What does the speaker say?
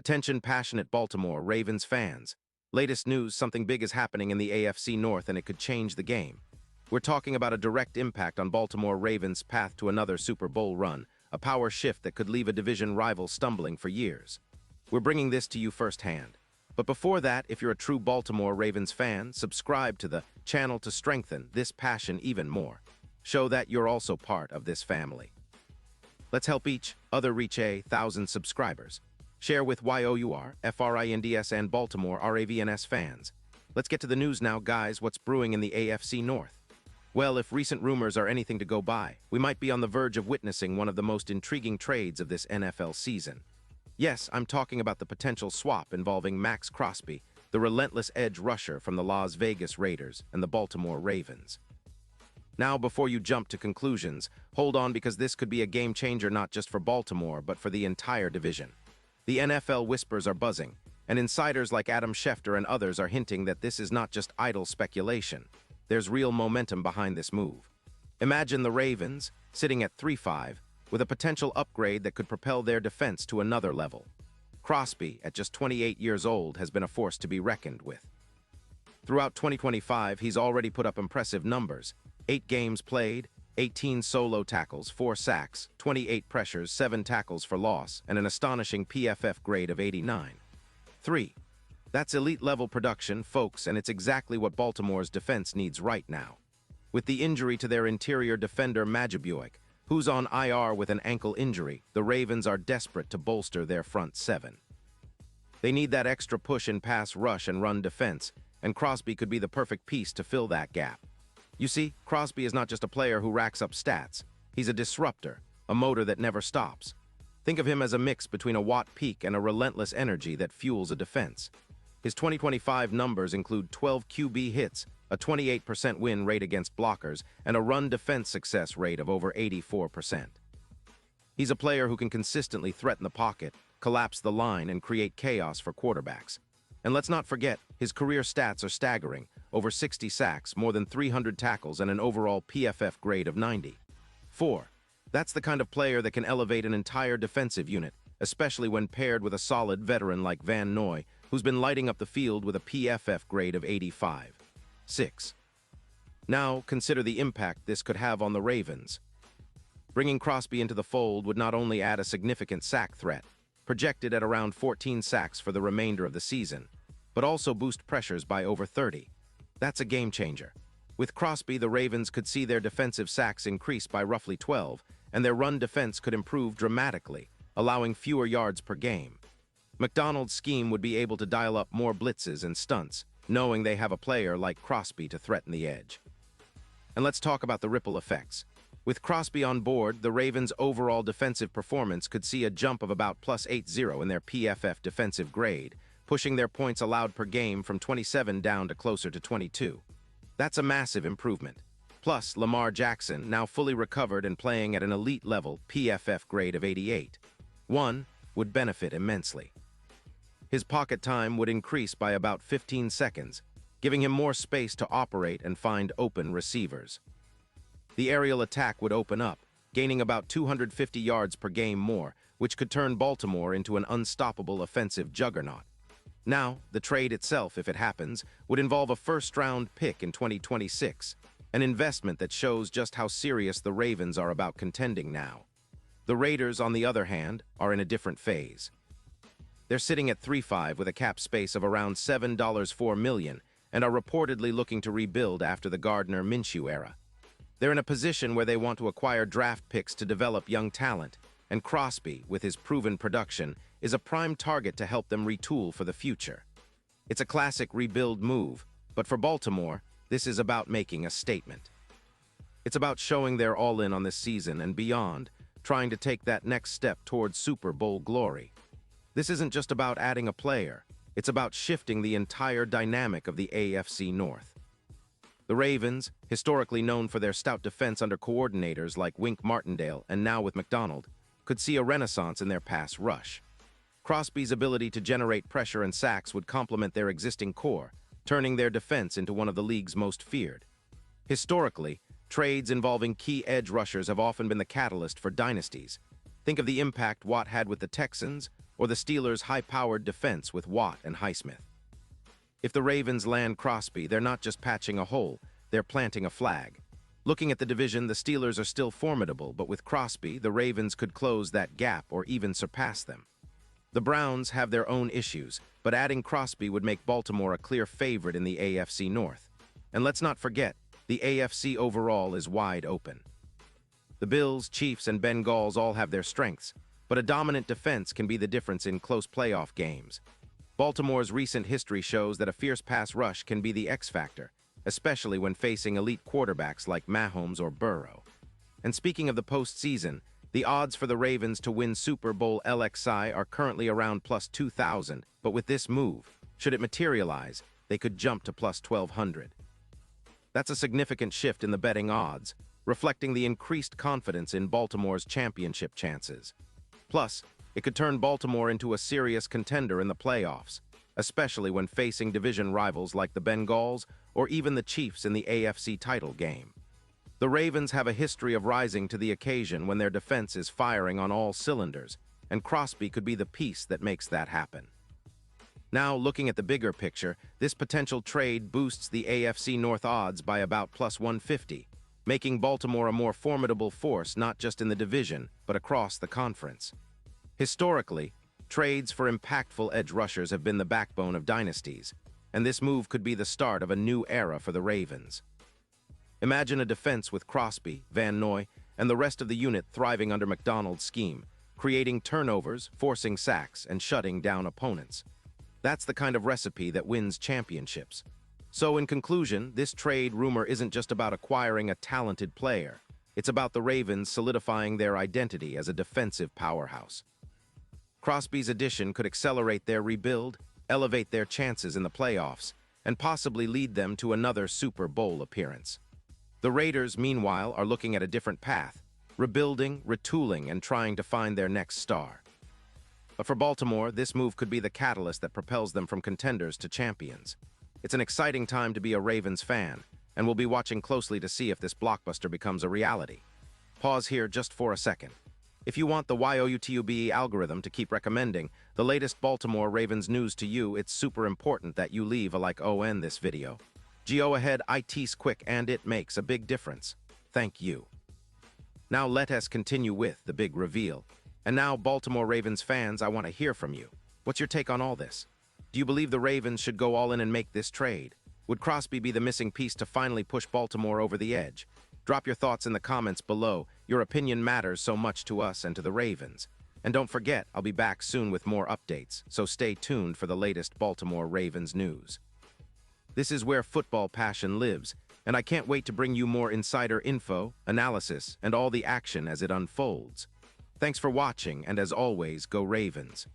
Attention passionate Baltimore Ravens fans. Latest news, something big is happening in the AFC North and it could change the game. We're talking about a direct impact on Baltimore Ravens' path to another Super Bowl run, a power shift that could leave a division rival stumbling for years. We're bringing this to you firsthand. But before that, if you're a true Baltimore Ravens fan, subscribe to the channel to strengthen this passion even more. Show that you're also part of this family. Let's help each other reach 1,000 subscribers. Share with YOUR, FRINDS and Baltimore RAVNS fans. Let's get to the news now, guys. What's brewing in the AFC North? Well, if recent rumors are anything to go by, we might be on the verge of witnessing one of the most intriguing trades of this NFL season. Yes, I'm talking about the potential swap involving Max Crosby, the relentless edge rusher from the Las Vegas Raiders, and the Baltimore Ravens. Now, before you jump to conclusions, hold on, because this could be a game changer not just for Baltimore, but for the entire division. The NFL whispers are buzzing, and insiders like Adam Schefter and others are hinting that this is not just idle speculation. There's real momentum behind this move. Imagine the Ravens, sitting at 3-5, with a potential upgrade that could propel their defense to another level. Crosby, at just 28 years old, has been a force to be reckoned with. Throughout 2025, he's already put up impressive numbers. 8 games played, 18 solo tackles, 4 sacks, 28 pressures, 7 tackles for loss, and an astonishing PFF grade of 89. 3. That's elite-level production, folks, and it's exactly what Baltimore's defense needs right now. With the injury to their interior defender Majabuik, who's on IR with an ankle injury, the Ravens are desperate to bolster their front 7. They need that extra push in pass rush and run defense, and Crosby could be the perfect piece to fill that gap. You see, Crosby is not just a player who racks up stats. He's a disruptor, a motor that never stops. Think of him as a mix between a Watt peak and a relentless energy that fuels a defense. His 2025 numbers include 12 QB hits, a 28% win rate against blockers, and a run defense success rate of over 84%. He's a player who can consistently threaten the pocket, collapse the line, and create chaos for quarterbacks. And let's not forget, his career stats are staggering: over 60 sacks, more than 300 tackles, and an overall PFF grade of 90. 4. That's the kind of player that can elevate an entire defensive unit, especially when paired with a solid veteran like Van Noy, who's been lighting up the field with a PFF grade of 85. 6. Now, consider the impact this could have on the Ravens. Bringing Crosby into the fold would not only add a significant sack threat, projected at around 14 sacks for the remainder of the season, but also boost pressures by over 30. That's a game changer. With Crosby, the Ravens could see their defensive sacks increase by roughly 12, and their run defense could improve dramatically, allowing fewer yards per game. McDonald's scheme would be able to dial up more blitzes and stunts, knowing they have a player like Crosby to threaten the edge. And let's talk about the ripple effects. With Crosby on board, the Ravens' overall defensive performance could see a jump of about +80 in their PFF defensive grade, pushing their points allowed per game from 27 down to closer to 22. That's a massive improvement. Plus, Lamar Jackson, now fully recovered and playing at an elite level, PFF grade of 88. 1. Would benefit immensely. His pocket time would increase by about 15 seconds, giving him more space to operate and find open receivers. The aerial attack would open up, gaining about 250 yards per game more, which could turn Baltimore into an unstoppable offensive juggernaut. Now, the trade itself, if it happens, would involve a first-round pick in 2026, an investment that shows just how serious the Ravens are about contending now. The Raiders, on the other hand, are in a different phase. They're sitting at 3-5 with a cap space of around $7.4 million and are reportedly looking to rebuild after the Gardner Minshew era. They're in a position where they want to acquire draft picks to develop young talent, and Crosby, with his proven production, is a prime target to help them retool for the future. It's a classic rebuild move, but for Baltimore, this is about making a statement. It's about showing they're all in on this season and beyond, trying to take that next step towards Super Bowl glory. This isn't just about adding a player, it's about shifting the entire dynamic of the AFC North. The Ravens, historically known for their stout defense under coordinators like Wink Martindale and now with McDonald, could see a renaissance in their pass rush. Crosby's ability to generate pressure and sacks would complement their existing core, turning their defense into one of the league's most feared. Historically, trades involving key edge rushers have often been the catalyst for dynasties. Think of the impact Watt had with the Texans, or the Steelers' high-powered defense with Watt and Highsmith. If the Ravens land Crosby, they're not just patching a hole, they're planting a flag. Looking at the division, the Steelers are still formidable, but with Crosby, the Ravens could close that gap or even surpass them. The Browns have their own issues, but adding Crosby would make Baltimore a clear favorite in the AFC North. And let's not forget, the AFC overall is wide open. The Bills, Chiefs, and Bengals all have their strengths, but a dominant defense can be the difference in close playoff games. Baltimore's recent history shows that a fierce pass rush can be the X factor, especially when facing elite quarterbacks like Mahomes or Burrow. And speaking of the postseason, the odds for the Ravens to win Super Bowl LXI are currently around plus 2,000, but with this move, should it materialize, they could jump to plus 1,200. That's a significant shift in the betting odds, reflecting the increased confidence in Baltimore's championship chances. Plus, it could turn Baltimore into a serious contender in the playoffs, especially when facing division rivals like the Bengals or even the Chiefs in the AFC title game. The Ravens have a history of rising to the occasion when their defense is firing on all cylinders, and Crosby could be the piece that makes that happen. Now, looking at the bigger picture, this potential trade boosts the AFC North odds by about plus 150, making Baltimore a more formidable force not just in the division, but across the conference. Historically, trades for impactful edge rushers have been the backbone of dynasties, and this move could be the start of a new era for the Ravens. Imagine a defense with Crosby, Van Noy, and the rest of the unit thriving under McDonald's scheme, creating turnovers, forcing sacks, and shutting down opponents. That's the kind of recipe that wins championships. So in conclusion, this trade rumor isn't just about acquiring a talented player. It's about the Ravens solidifying their identity as a defensive powerhouse. Crosby's addition could accelerate their rebuild, elevate their chances in the playoffs, and possibly lead them to another Super Bowl appearance. The Raiders, meanwhile, are looking at a different path, rebuilding, retooling, and trying to find their next star. But for Baltimore, this move could be the catalyst that propels them from contenders to champions. It's an exciting time to be a Ravens fan, and we'll be watching closely to see if this blockbuster becomes a reality. Pause here just for a second. If you want the YOUTUBE algorithm to keep recommending the latest Baltimore Ravens news to you, it's super important that you leave a like on this video. Go ahead, it's quick and it makes a big difference. Thank you. Now let us continue with the big reveal. And now, Baltimore Ravens fans, I want to hear from you. What's your take on all this? Do you believe the Ravens should go all in and make this trade? Would Crosby be the missing piece to finally push Baltimore over the edge? Drop your thoughts in the comments below. Your opinion matters so much to us and to the Ravens. And don't forget, I'll be back soon with more updates, so stay tuned for the latest Baltimore Ravens news. This is where football passion lives, and I can't wait to bring you more insider info, analysis, and all the action as it unfolds. Thanks for watching, and as always, go Ravens.